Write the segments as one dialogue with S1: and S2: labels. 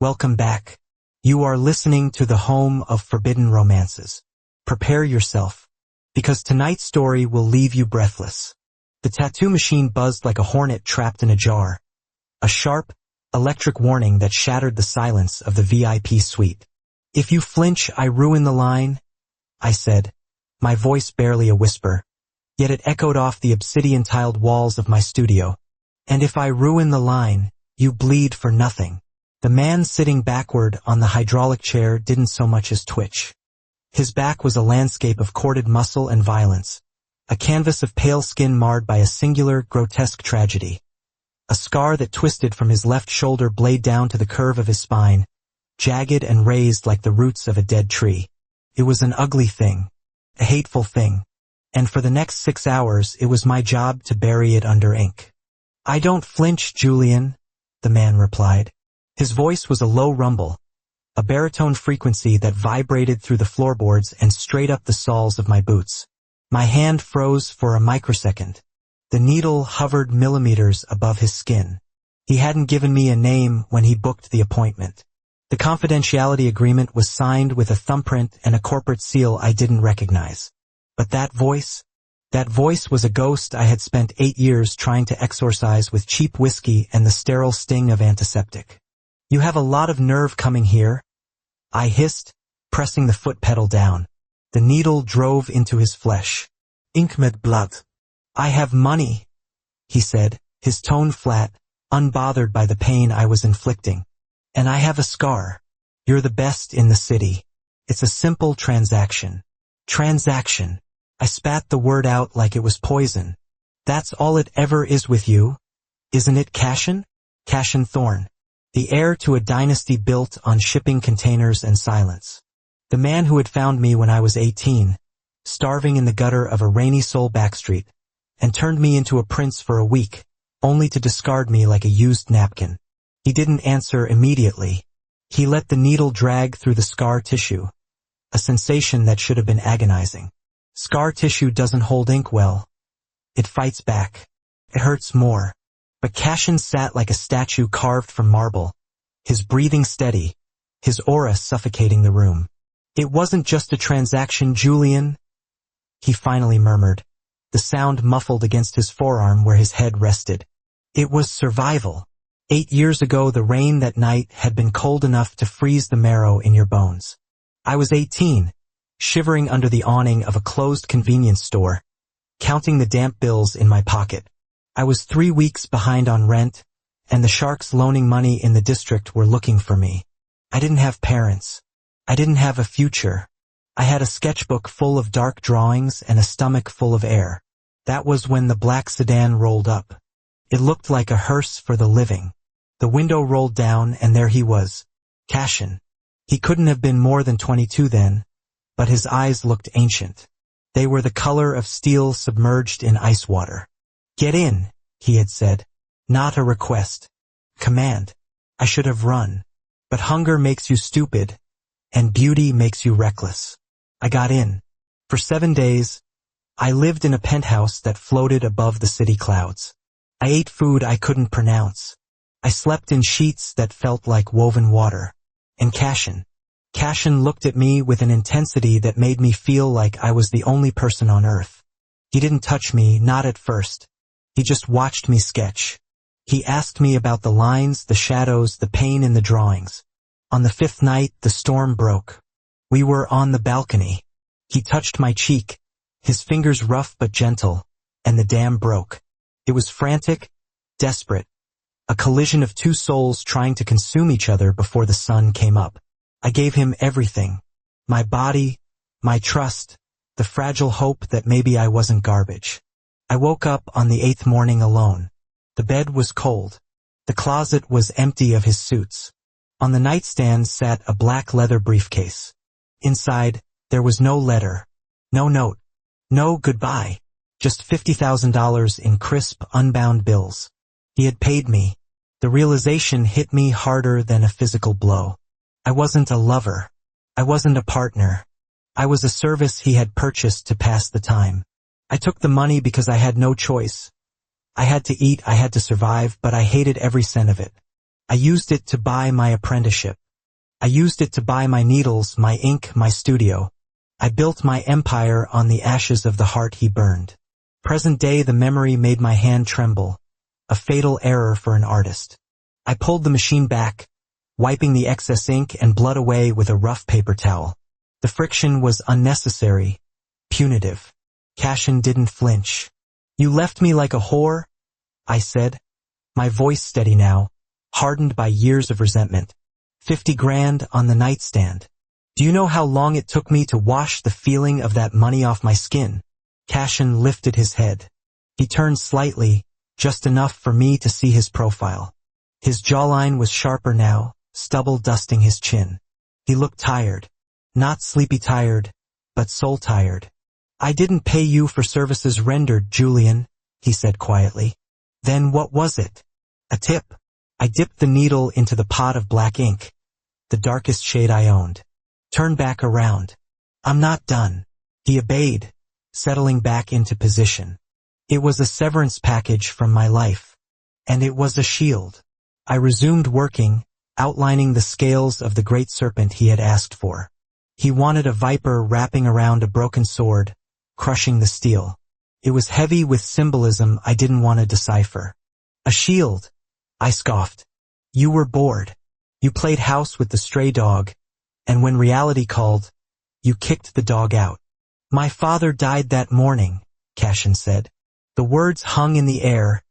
S1: Welcome back. You are listening to the home of forbidden romances. Prepare yourself, because tonight's story will leave you breathless. The tattoo machine buzzed like a hornet trapped in a jar. A sharp, electric warning that shattered the silence of the VIP suite. "If you flinch, I ruin the line," I said, my voice barely a whisper, yet it echoed off the obsidian-tiled walls of my studio. "And if I ruin the line, you bleed for nothing." The man sitting backward on the hydraulic chair didn't so much as twitch. His back was a landscape of corded muscle and violence, a canvas of pale skin marred by a singular, grotesque tragedy. A scar that twisted from his left shoulder blade down to the curve of his spine, jagged and raised like the roots of a dead tree. It was an ugly thing, a hateful thing, and for the next 6 hours it was my job to bury it under ink. "I don't flinch, Julian," the man replied. His voice was a low rumble, a baritone frequency that vibrated through the floorboards and straight up the soles of my boots. My hand froze for a microsecond. The needle hovered millimeters above his skin. He hadn't given me a name when he booked the appointment. The confidentiality agreement was signed with a thumbprint and a corporate seal I didn't recognize. But that voice was a ghost I had spent 8 years trying to exorcise with cheap whiskey and the sterile sting of antiseptic. "You have a lot of nerve coming here," I hissed, pressing the foot pedal down. The needle drove into his flesh. "Inkmed blood." "I have money," he said, his tone flat, unbothered by the pain I was inflicting. "And I have a scar. You're the best in the city. It's a simple transaction." Transaction. I spat the word out like it was poison. "That's all it ever is with you, isn't it, Cashin? Cashin Thorne. The heir to a dynasty built on shipping containers and silence. The man who had found me when I was 18, starving in the gutter of a rainy Seoul backstreet, and turned me into a prince for a week, only to discard me like a used napkin." He didn't answer immediately. He let the needle drag through the scar tissue, a sensation that should have been agonizing. Scar tissue doesn't hold ink well. It fights back. It hurts more. But Cashin sat like a statue carved from marble, his breathing steady, his aura suffocating the room. "It wasn't just a transaction, Julian," he finally murmured, the sound muffled against his forearm where his head rested. "It was survival. 8 years ago the rain that night had been cold enough to freeze the marrow in your bones. I was 18, shivering under the awning of a closed convenience store, counting the damp bills in my pocket. I was 3 weeks behind on rent, and the sharks loaning money in the district were looking for me. I didn't have parents. I didn't have a future. I had a sketchbook full of dark drawings and a stomach full of air. That was when the black sedan rolled up. It looked like a hearse for the living. The window rolled down and there he was, Cashin. He couldn't have been more than 22 then, but his eyes looked ancient. They were the color of steel submerged in ice water. "Get in," he had said. Not a request. Command. I should have run. But hunger makes you stupid, and beauty makes you reckless. I got in. For 7 days, I lived in a penthouse that floated above the city clouds. I ate food I couldn't pronounce. I slept in sheets that felt like woven water. And Cashin looked at me with an intensity that made me feel like I was the only person on earth. He didn't touch me, not at first. He just watched me sketch. He asked me about the lines, the shadows, the pain in the drawings. On the 5th night, the storm broke. We were on the balcony. He touched my cheek, his fingers rough but gentle, and the dam broke. It was frantic, desperate, a collision of 2 souls trying to consume each other before the sun came up. I gave him everything, my body, my trust, the fragile hope that maybe I wasn't garbage. I woke up on the 8th morning alone. The bed was cold. The closet was empty of his suits. On the nightstand sat a black leather briefcase. Inside, there was no letter, no note, no goodbye, just $50,000 in crisp, unbound bills. He had paid me. The realization hit me harder than a physical blow. I wasn't a lover. I wasn't a partner. I was a service he had purchased to pass the time. I took the money because I had no choice. I had to eat, I had to survive, but I hated every cent of it. I used it to buy my apprenticeship. I used it to buy my needles, my ink, my studio. I built my empire on the ashes of the heart he burned. Present day, the memory made my hand tremble, a fatal error for an artist. I pulled the machine back, wiping the excess ink and blood away with a rough paper towel. The friction was unnecessary, punitive. Cashin didn't flinch. You left me like a whore, I said, my voice steady now, hardened by years of resentment. 50 grand on the nightstand. Do you know how long it took me to wash the feeling of that money off my skin? Cashin lifted his head. He turned slightly, just enough for me to see his profile. His jawline was sharper now, stubble dusting his chin. He looked tired. Not sleepy tired, but soul tired. I didn't pay you for services rendered, Julian, he said quietly. Then what was it? A tip. I dipped the needle into the pot of black ink, the darkest shade I owned. Turn back around. I'm not done. He obeyed, settling back into position. It was a severance package from my life. And it was a shield. I resumed working, outlining the scales of the great serpent he had asked for. He wanted a viper wrapping around a broken sword, crushing the steel. It was heavy with symbolism I didn't want to decipher. A shield, I scoffed. You were bored. You played house with the stray dog, and when reality called, you kicked the dog out. My father died that morning, Cashin said. The words hung in the air,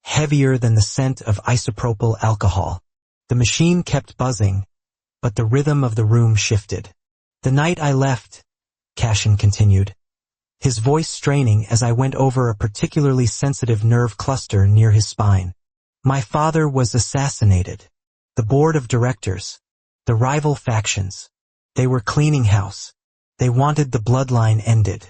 S1: heavier than the scent of isopropyl alcohol. The machine kept buzzing, but the rhythm of the room shifted. The night I left, Cashin continued, his voice straining as I went over a particularly sensitive nerve cluster near his spine. My father was assassinated. The board of directors, the rival factions, they were cleaning house. They wanted the bloodline ended.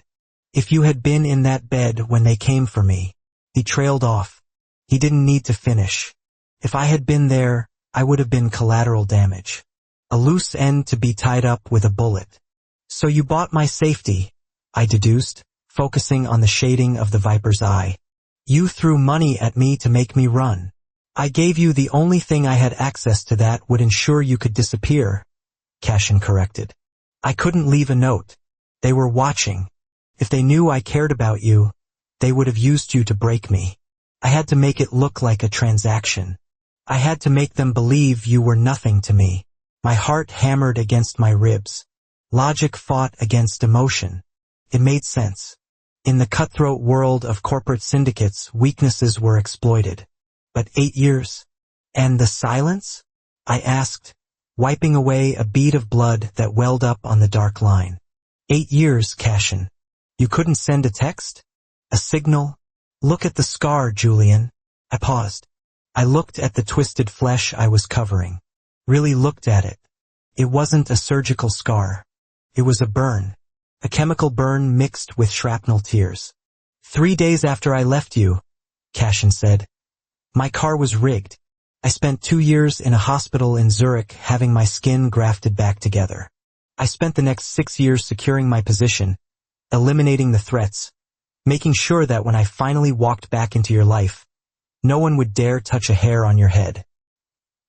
S1: If you had been in that bed when they came for me, he trailed off. He didn't need to finish. If I had been there, I would have been collateral damage. A loose end to be tied up with a bullet. So you bought my safety, I deduced, focusing on the shading of the viper's eye. You threw money at me to make me run. I gave you the only thing I had access to that would ensure you could disappear, Cashin corrected. I couldn't leave a note. They were watching. If they knew I cared about you, they would have used you to break me. I had to make it look like a transaction. I had to make them believe you were nothing to me. My heart hammered against my ribs. Logic fought against emotion. It made sense. In the cutthroat world of corporate syndicates, weaknesses were exploited. But 8 years? And the silence? I asked, wiping away a bead of blood that welled up on the dark line. 8 years, Cashin. You couldn't send a text? A signal? Look at the scar, Julian. I paused. I looked at the twisted flesh I was covering. Really looked at it. It wasn't a surgical scar. It was a burn. A chemical burn mixed with shrapnel tears. 3 days after I left you, Cashin said. My car was rigged. I spent 2 years in a hospital in Zurich having my skin grafted back together. I spent the next 6 years securing my position, eliminating the threats, making sure that when I finally walked back into your life, no one would dare touch a hair on your head.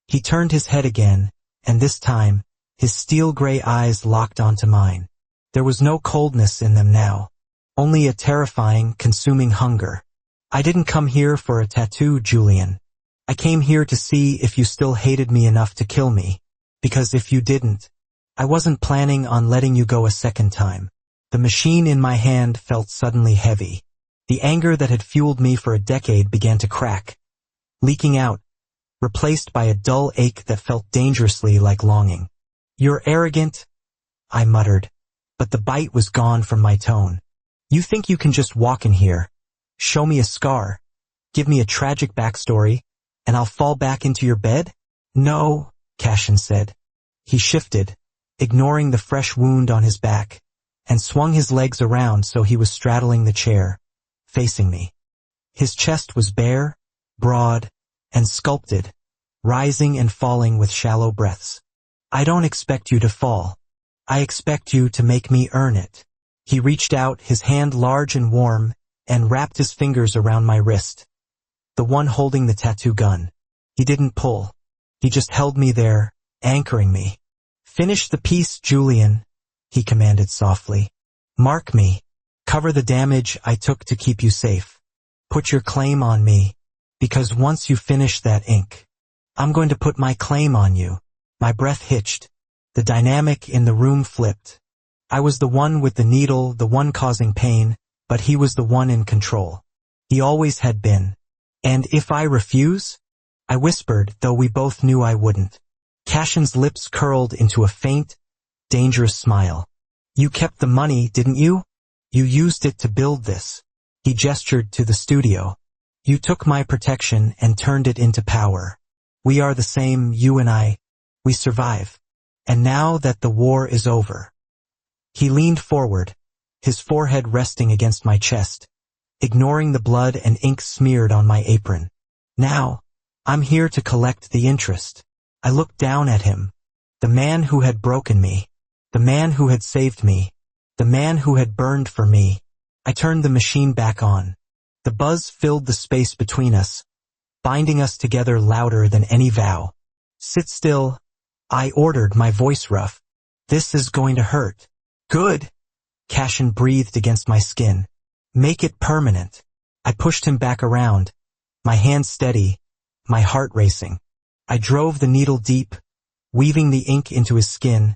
S1: He turned his head again, and this time, his steel-gray eyes locked onto mine. There was no coldness in them now, only a terrifying, consuming hunger. I didn't come here for a tattoo, Julian. I came here to see if you still hated me enough to kill me, because if you didn't, I wasn't planning on letting you go a second time. The machine in my hand felt suddenly heavy. The anger that had fueled me for a decade began to crack, leaking out, replaced by a dull ache that felt dangerously like longing. You're arrogant, I muttered, but the bite was gone from my tone. You think you can just walk in here, show me a scar, give me a tragic backstory, and I'll fall back into your bed? No, Cashin said. He shifted, ignoring the fresh wound on his back, and swung his legs around so he was straddling the chair, facing me. His chest was bare, broad, and sculpted, rising and falling with shallow breaths. I don't expect you to fall. I expect you to make me earn it. He reached out, his hand large and warm, and wrapped his fingers around my wrist, the one holding the tattoo gun. He didn't pull. He just held me there, anchoring me. "Finish the piece, Julian," he commanded softly. "Mark me. Cover the damage I took to keep you safe. Put your claim on me, because once you finish that ink, I'm going to put my claim on you." My breath hitched. The dynamic in the room flipped. I was the one with the needle, the one causing pain, but he was the one in control. He always had been. "And if I refuse?" I whispered, though we both knew I wouldn't. Cashin's lips curled into a faint, dangerous smile. "You kept the money, didn't you? You used it to build this." He gestured to the studio. "You took my protection and turned it into power. We are the same, you and I. We survive. And now that the war is over." He leaned forward, his forehead resting against my chest, ignoring the blood and ink smeared on my apron. "Now, I'm here to collect the interest." I looked down at him. The man who had broken me. The man who had saved me. The man who had burned for me. I turned the machine back on. The buzz filled the space between us, binding us together louder than any vow. "Sit still," I ordered, my voice rough. "This is going to hurt." "Good," Cashin breathed against my skin. "Make it permanent." I pushed him back around, my hand steady, my heart racing. I drove the needle deep, weaving the ink into his skin,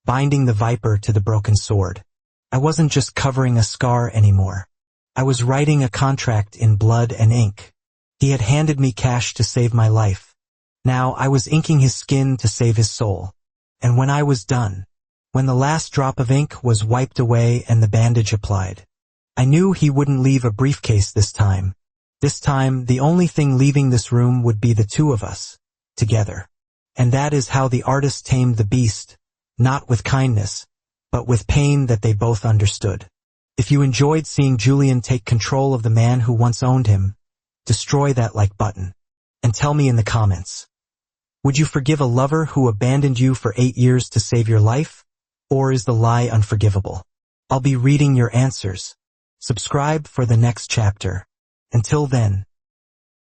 S1: binding the viper to the broken sword. I wasn't just covering a scar anymore. I was writing a contract in blood and ink. He had handed me cash to save my life. Now I was inking his skin to save his soul. And when I was done, when the last drop of ink was wiped away and the bandage applied, I knew he wouldn't leave a briefcase this time. This time, the only thing leaving this room would be the two of us, together. And that is how the artist tamed the beast, not with kindness, but with pain that they both understood. If you enjoyed seeing Julian take control of the man who once owned him, destroy that like button. And tell me in the comments. Would you forgive a lover who abandoned you for 8 years to save your life? Or is the lie unforgivable? I'll be reading your answers. Subscribe for the next chapter. Until then,